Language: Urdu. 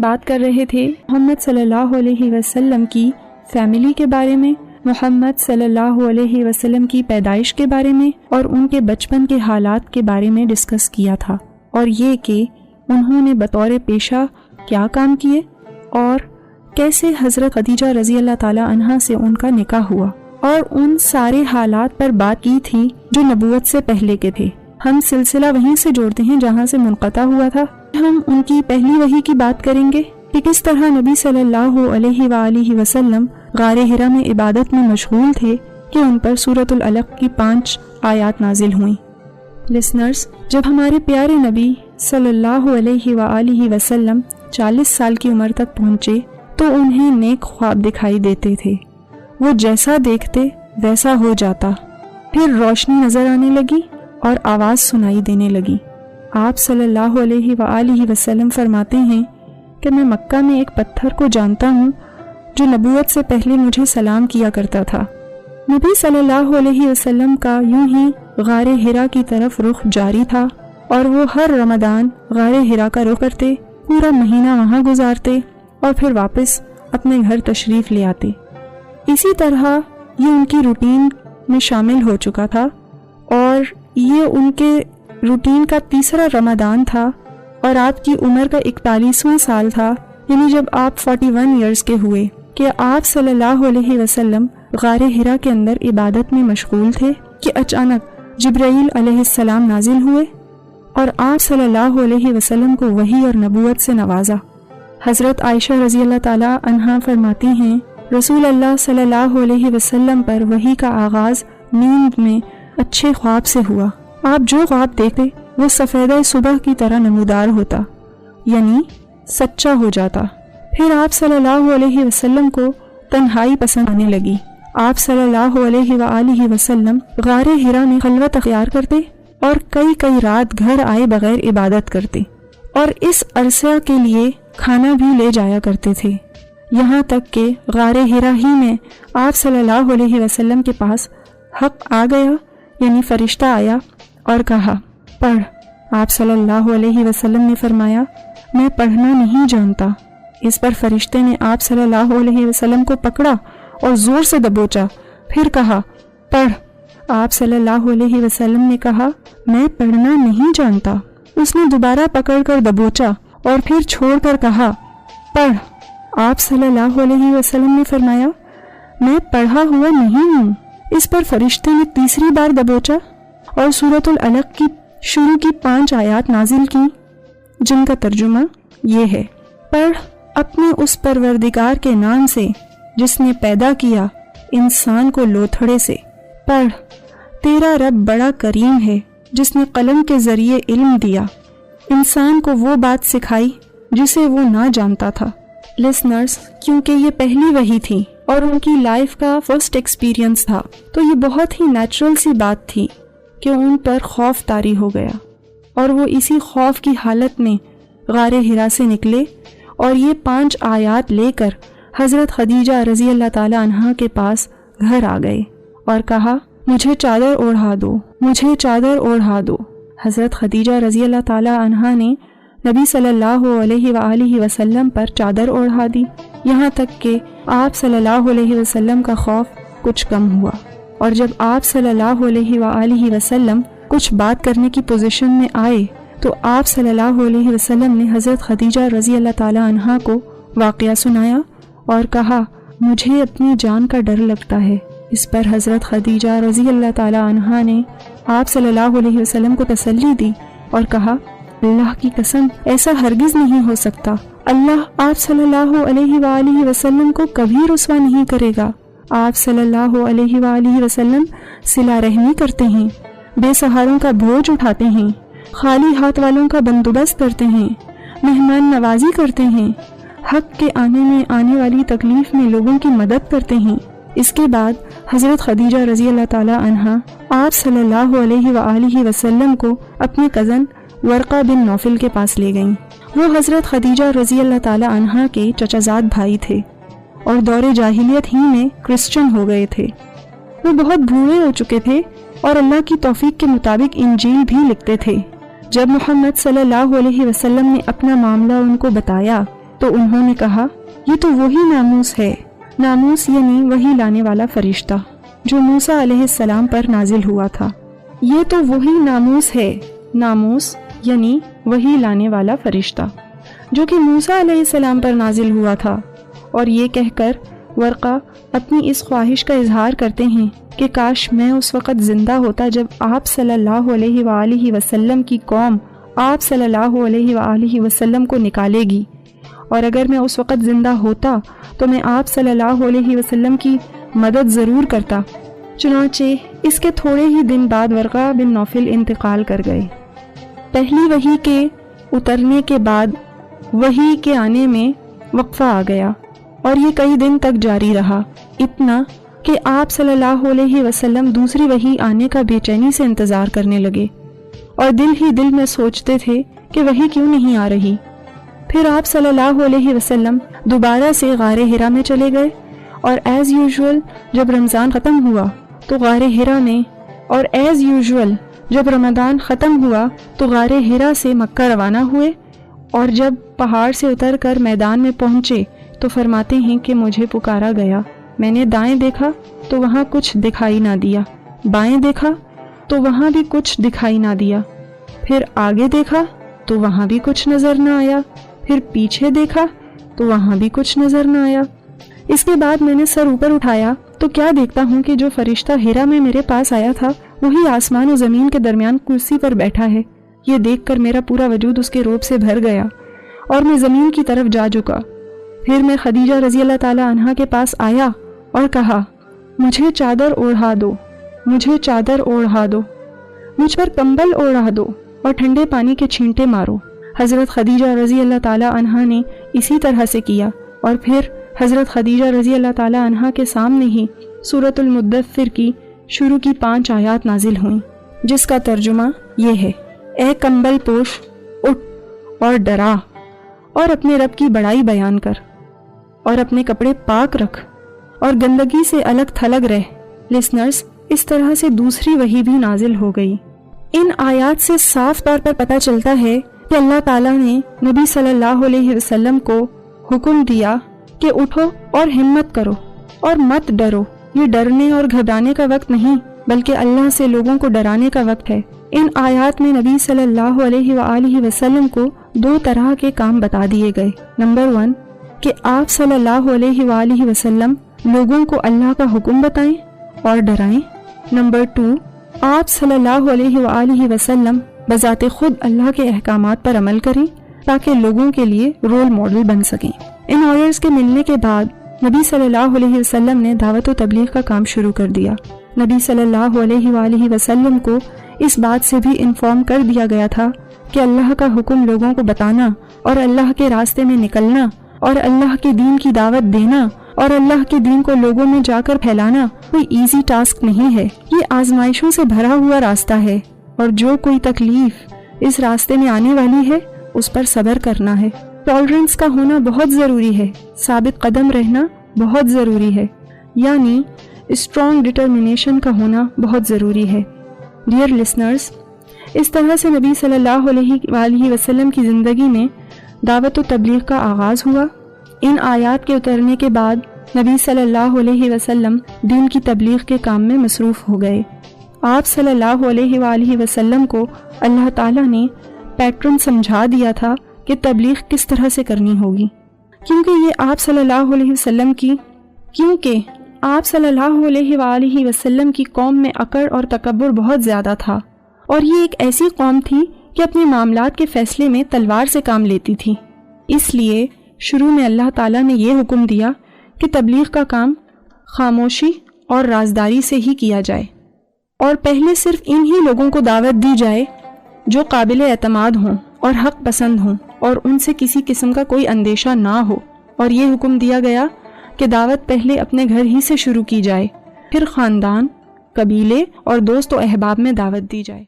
بات کر رہے تھے محمد صلی اللہ علیہ وسلم کی فیملی کے بارے میں، محمد صلی اللہ علیہ وسلم کی پیدائش کے بارے میں اور ان کے بچپن کے حالات کے بارے میں ڈسکس کیا تھا، اور یہ کہ انہوں نے بطور پیشہ کیا کام کیے اور کیسے حضرت خدیجہ رضی اللہ تعالی عنہا سے ان کا نکاح ہوا، اور ان سارے حالات پر بات کی تھی جو نبوت سے پہلے کے تھے۔ ہم سلسلہ وہیں سے جوڑتے ہیں جہاں سے منقطع ہوا تھا۔ ہم ان کی پہلی وحی کی بات کریں گے کہ کس طرح نبی صلی اللہ علیہ وآلہ وسلم غار حرا میں عبادت میں مشغول تھے کہ ان پر سورۃ العلق کی 5 آیات نازل ہوئیں۔ لسنرز، جب ہمارے پیارے نبی صلی اللہ علیہ وآلہ وسلم 40 سال کی عمر تک پہنچے تو انہیں نیک خواب دکھائی دیتے تھے، وہ جیسا دیکھتے ویسا ہو جاتا، پھر روشنی نظر آنے لگی اور آواز سنائی دینے لگی۔ آپ صلی اللہ علیہ وآلہ وسلم فرماتے ہیں کہ میں مکہ میں ایک پتھر کو جانتا ہوں جو نبوت سے پہلے مجھے سلام کیا کرتا تھا۔ نبی صلی اللہ علیہ وسلم کا یوں ہی غار حرا کی طرف رخ جاری تھا، اور وہ ہر رمضان غار حرا کا رخ کرتے، پورا مہینہ وہاں گزارتے اور پھر واپس اپنے گھر تشریف لے آتے۔ اسی طرح یہ ان کی روٹین میں شامل ہو چکا تھا، اور یہ ان کے روٹین کا تیسرا رمضان تھا، اور آپ کی عمر کا 41واں سال تھا، یعنی جب آپ 41 ایئرز کے ہوئے، کہ آپ صلی اللہ علیہ وسلم غار حرا کے اندر عبادت میں مشغول تھے کہ اچانک جبرائیل علیہ السلام نازل ہوئے اور آپ صلی اللہ علیہ وسلم کو وحی اور نبوت سے نوازا۔ حضرت عائشہ رضی اللہ تعالی عنہا فرماتی ہیں، رسول اللہ صلی اللہ علیہ وسلم پر وحی کا آغاز نیند میں اچھے خواب سے ہوا۔ آپ جو خواب دیکھتے وہ سفیدہ صبح کی طرح نمودار ہوتا، یعنی سچا ہو جاتا۔ پھر آپ صلی اللہ علیہ وسلم کو تنہائی پسند آنے لگی۔ آپ صلی اللہ علیہ وآلہ وسلم غار حرا میں خلوت اختیار کرتے اور کئی رات گھر آئے بغیر عبادت کرتے، اور اس عرصہ کے لیے کھانا بھی لے جایا کرتے تھے، یہاں تک کہ غار حرا ہی میں آپ صلی اللہ علیہ وسلم کے پاس حق آ گیا، یعنی فرشتہ آیا اور کہا پڑھ۔ آپ صلی اللہ علیہ وسلم نے فرمایا میں پڑھنا نہیں جانتا۔ اس پر فرشتے نے آپ صلی اللہ علیہ وسلم کو پکڑا اور زور سے دبوچا، پھر کہا پڑھ۔ آپ صلی اللہ علیہ وسلم نے کہا میں پڑھنا نہیں جانتا۔ اس نے دوبارہ پکڑ کر دبوچا اور پھر چھوڑ کر کہا پڑھ۔ آپ صلی اللہ علیہ وسلم نے فرمایا میں پڑھا ہوا نہیں ہوں۔ اس پر فرشتے نے تیسری بار دبوچا اور سورۃ العلق کی شروع کی 5 آیات نازل کی، جن کا ترجمہ یہ ہے، پڑھ اپنے اس پروردگار کے نام سے جس نے پیدا کیا انسان کو لوتھڑے سے۔ پڑھ تیرا رب بڑا کریم ہے جس نے قلم کے ذریعے علم دیا، انسان کو وہ بات سکھائی جسے وہ نہ جانتا تھا۔ لسنرز، کیونکہ یہ پہلی وحی تھی اور ان کی لائف کا فرسٹ ایکسپیرینس تھا، تو یہ بہت ہی نیچرل سی بات تھی کہ ان پر خوف طاری ہو گیا، اور وہ اسی خوف کی حالت میں غار حرا سے نکلے اور یہ 5 آیات لے کر حضرت خدیجہ رضی اللہ تعالی عنہا کے پاس گھر آ گئے اور کہا مجھے چادر اوڑھا دو، مجھے چادر اوڑھا دو۔ حضرت خدیجہ رضی اللہ تعالی عنہا نے نبی صلی اللہ علیہ وآلہ وسلم پر چادر اوڑھا دی، یہاں تک کہ آپ صلی اللہ علیہ وسلم کا خوف کچھ کم ہوا، اور جب آپ صلی اللہ علیہ وآلہ وسلم کچھ بات کرنے کی پوزیشن میں آئے تو آپ صلی اللہ علیہ وسلم نے حضرت خدیجہ رضی اللہ تعالی عنہا کو واقعہ سنایا اور کہا مجھے اپنی جان کا ڈر لگتا ہے۔ اس پر حضرت خدیجہ رضی اللہ تعالی عنہا نے آپ صلی اللہ علیہ وسلم کو تسلی دی اور کہا اللہ کی قسم ایسا ہرگز نہیں ہو سکتا، اللہ آپ صلی اللہ علیہ وآلہ وسلم کو کبھی رسوا نہیں کرے گا۔ آپ صلی اللہ علیہ وآلہ وسلم صلہ رحمی کرتے ہیں، بے سہاروں کا بوجھ اٹھاتے ہیں، خالی ہاتھ والوں کا بندوبست کرتے ہیں، مہمان نوازی کرتے ہیں، حق کے آنے میں آنے والی تکلیف میں لوگوں کی مدد کرتے ہیں۔ اس کے بعد حضرت خدیجہ رضی اللہ تعالی عنہا آپ صلی اللہ علیہ وآلہ وسلم کو اپنے کزن ورقہ بن نوفل کے پاس لے گئیں۔ وہ حضرت خدیجہ رضی اللہ تعالی عنہا کے چچا زاد بھائی تھے۔ اور دور جاہلیت ہی میں کرسچن ہو گئے تھے۔ وہ بہت بوڑھے ہو چکے تھے اور اللہ کی توفیق کے مطابق انجیل بھی لکھتے تھے۔ جب محمد صلی اللہ علیہ وسلم نے اپنا معاملہ ان کو بتایا تو انہوں نے کہا، یہ تو وہی ناموس ہے، ناموس یعنی وحی لانے والا فرشتہ جو موسیٰ علیہ السلام پر نازل ہوا تھا۔ یہ تو وہی ناموس ہے، ناموس یعنی وحی لانے والا فرشتہ جو کہ موسیٰ علیہ السلام پر نازل ہوا تھا۔ اور یہ کہہ کر ورقہ اپنی اس خواہش کا اظہار کرتے ہیں کہ کاش میں اس وقت زندہ ہوتا جب آپ صلی اللہ علیہ وآلہ وسلم کی قوم آپ صلی اللہ علیہ وآلہ وسلم کو نکالے گی، اور اگر میں اس وقت زندہ ہوتا تو میں آپ صلی اللہ علیہ وسلم کی مدد ضرور کرتا۔ چنانچہ اس کے تھوڑے ہی دن بعد ورقہ بن نوفل انتقال کر گئے۔ پہلی وحی کے اترنے کے بعد وحی کے آنے میں وقفہ آ گیا اور یہ کئی دن تک جاری رہا، اتنا کہ آپ صلی اللہ علیہ وسلم دوسری وحی آنے کا بے چینی سے انتظار کرنے لگے اور دل ہی دل میں سوچتے تھے کہ وحی کیوں نہیں آ رہی۔ پھر آپ صلی اللہ علیہ وسلم دوبارہ سے غار حرا میں چلے گئے اور ایز یوزول جب رمضان ختم ہوا تو غار حرا میں، اور ایز یوزول جب رمضان ختم ہوا تو غار حرا سے مکہ روانہ ہوئے، اور جب پہاڑ سے اتر کر میدان میں پہنچے تو فرماتے ہیں کہ مجھے پکارا گیا، میں نے دائیں دیکھا تو وہاں کچھ دکھائی نہ دیا، بائیں دیکھا تو وہاں بھی کچھ دکھائی نہ دیا، پھر آگے دیکھا تو وہاں بھی کچھ نظر نہ آیا، پھر پیچھے دیکھا تو وہاں بھی کچھ نظر نہ آیا۔ اس کے بعد میں نے سر اوپر اٹھایا تو کیا دیکھتا ہوں کہ جو فرشتہ ہیرا میں میرے پاس آیا تھا وہی آسمان و زمین کے درمیان کرسی پر بیٹھا ہے۔ یہ دیکھ کر میرا پورا وجود اس کے رعب سے بھر گیا اور میں زمین کی طرف جا جھکا۔ پھر میں خدیجہ رضی اللہ تعالی عنہا کے پاس آیا اور کہا، مجھے چادر اوڑھا دو، مجھے چادر اوڑھا دو، مجھ پر کمبل اوڑھا دو اور ٹھنڈے پانی کے چھینٹے مارو۔ حضرت خدیجہ رضی اللہ تعالی عنہا نے اسی طرح سے کیا، اور پھر حضرت خدیجہ رضی اللہ تعالی عنہا کے سامنے ہی سورۃ المدثر کی شروع کی 5 آیات نازل ہوئیں، جس کا ترجمہ یہ ہے، اے کمبل پوش، اٹھ اور ڈرا اور اپنے رب کی بڑائی بیان کر اور اپنے کپڑے پاک رکھ اور گندگی سے الگ تھلگ رہ۔ لسنرز، اس طرح سے دوسری وحی بھی نازل ہو گئی۔ ان آیات سے صاف طور پر پتہ چلتا ہے کہ اللہ تعالیٰ نے نبی صلی اللہ علیہ وسلم کو حکم دیا کہ اٹھو اور ہمت کرو اور مت ڈرو۔ یہ ڈرنے اور گھبرانے کا وقت نہیں بلکہ اللہ سے لوگوں کو ڈرانے کا وقت ہے۔ ان آیات میں نبی صلی اللہ علیہ وآلہ وسلم کو 2 طرح کے کام بتا دیے گئے۔ نمبر 1 کہ آپ صلی اللہ علیہ وآلہ وسلم لوگوں کو اللہ کا حکم بتائیں اور ڈرائیں۔ نمبر 2 آپ صلی اللہ علیہ وآلہ وسلم بذات خود اللہ کے احکامات پر عمل کریں تاکہ لوگوں کے لیے رول ماڈل بن سکیں۔ ان آرڈرز کے ملنے کے بعد نبی صلی اللہ علیہ وسلم نے دعوت و تبلیغ کا کام شروع کر دیا۔ نبی صلی اللہ علیہ وآلہ وسلم کو اس بات سے بھی انفارم کر دیا گیا تھا کہ اللہ کا حکم لوگوں کو بتانا اور اللہ کے راستے میں نکلنا اور اللہ کے دین کی دعوت دینا اور اللہ کے دین کو لوگوں میں جا کر پھیلانا کوئی ایزی ٹاسک نہیں ہے، یہ آزمائشوں سے بھرا ہوا راستہ ہے، اور جو کوئی تکلیف اس راستے میں آنے والی ہے اس پر صبر کرنا ہے۔ ٹالرنس کا ہونا بہت ضروری ہے، ثابت قدم رہنا بہت ضروری ہے، یعنی اسٹرانگ ڈٹرمنیشن کا ہونا بہت ضروری ہے۔ ڈیئر لسنرز، اس طرح سے نبی صلی اللہ علیہ وآلہ وسلم کی زندگی میں دعوت و تبلیغ کا آغاز ہوا۔ ان آیات کے اترنے کے بعد نبی صلی اللہ علیہ وسلم دین کی تبلیغ کے کام میں مصروف ہو گئے۔ آپ صلی اللہ علیہ وآلہ وسلم کو اللہ تعالیٰ نے پیٹرن سمجھا دیا تھا کہ تبلیغ کس طرح سے کرنی ہوگی، کیونکہ آپ صلی اللہ علیہ وآلہ وسلم کی قوم میں اکڑ اور تکبر بہت زیادہ تھا، اور یہ ایک ایسی قوم تھی کہ اپنے معاملات کے فیصلے میں تلوار سے کام لیتی تھی۔ اس لیے شروع میں اللہ تعالیٰ نے یہ حکم دیا کہ تبلیغ کا کام خاموشی اور رازداری سے ہی کیا جائے، اور پہلے صرف انہی لوگوں کو دعوت دی جائے جو قابل اعتماد ہوں اور حق پسند ہوں اور ان سے کسی قسم کا کوئی اندیشہ نہ ہو، اور یہ حکم دیا گیا کہ دعوت پہلے اپنے گھر ہی سے شروع کی جائے، پھر خاندان، قبیلے اور دوست و احباب میں دعوت دی جائے۔